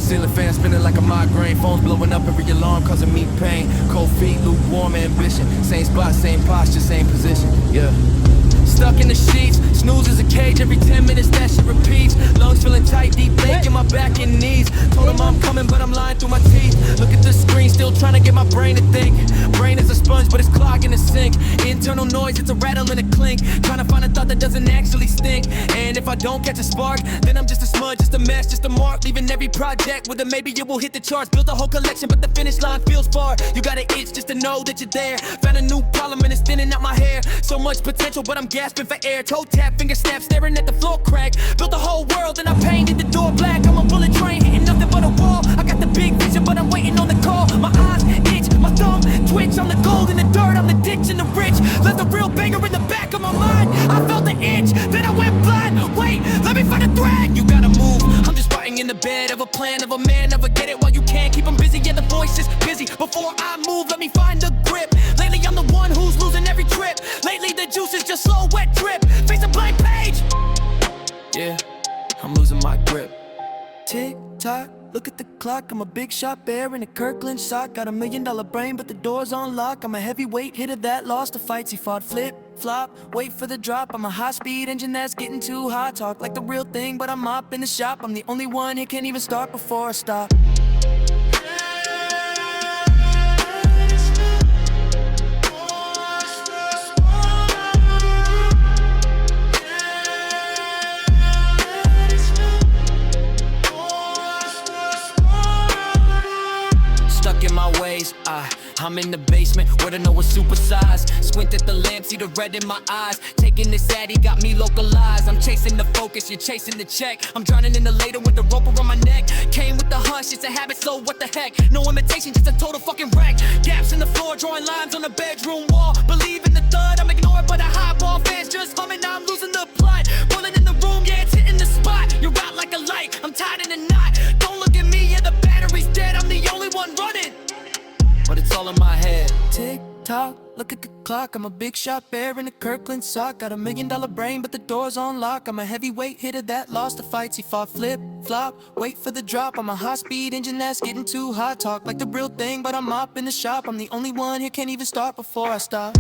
Ceiling fan spinning like a migraine. Phones blowing up every alarm causing me pain. Cold feet, lukewarm ambition. Same spot, same posture, same position. Yeah. Stuck in the sheets, snooze is a cage. Every 10 minutes that shit repeats. Lungs feeling tight, deep lake in my back and knees. Told him I'm coming, but I'm lying through my teeth. Look at the screen, still trying to get my brain to think. Brain is a sponge, but it's clogging the sink. Internal noise, it's a rattle and a clink. Trying to find a thought that doesn't actually stink. And if I don't catch a spark, then I'm just a smudge, just a mess, just a mark. Leaving every project with a maybe it will hit the charts. Built a whole collection, but the finish line feels far. You got an itch just to know that you're there. Found a new problem and it's thinning out my hair. So much potential, but I'm gasping for air. Toe tap, finger snap, staring at the floor crack. Built the whole world and I painted the door black. I'm a bullet train hitting nothing but a wall. I got the big vision, but I'm waiting on the call. My eyes itch, my thumb twitch. I'm the gold in the dirt, I'm the ditch in the rich. Left the real banger in the back of my mind. I felt the itch, then I went blind. Wait, let me find a thread. You gotta move. I'm just writing in the bed of a plan of a man. Never get it while you can. Keep 'em busy, yeah, the voice is busy. Before I move, let me find a grip. Lately I'm the one who's losing every trip. Lately the juice is just slow, wet drip. Face a blank page. Yeah, I'm losing my grip. Tick tock, look at the clock. I'm a big shot bear in a Kirkland sock. Got $1 million brain, but the door's on lock. I'm a heavyweight hitter that lost the fights he fought. Flip, flop, wait for the drop. I'm a high-speed engine that's getting too hot. Talk like the real thing, but I'm up in the shop. I'm the only one here, can't even start before I stop. Stuck in my ways, I'm in the basement where the know was supersized. Squint at the lamp, see the red in my eyes. Taking this addy got me localized. I'm chasing the focus, you're chasing the check. I'm drowning in the later with the rope around my neck. Came with the hush, it's a habit, so what the heck. No imitation, just a total fucking wreck. Gaps in the floor, drawing lines on the bedroom wall. Believe in the thud, I'm ignored by the highball. Fans just humming, now I'm losing the plot. Rolling in the room, yeah, it's hitting the spot. You're out like a light, I'm tied in a knot. Don't look at me, yeah, the battery's dead. I'm the only one running, but it's all in my head. Tick tock, look at the clock. I'm a big shot bear in a Kirkland sock. Got $1 million brain, but the door's on lock. I'm a heavyweight hitter that lost the fights he fought. Flip, flop, wait for the drop. I'm a high-speed engine that's getting too hot. Talk like the real thing, but I'm up in the shop. I'm the only one here, can't even start before I stop.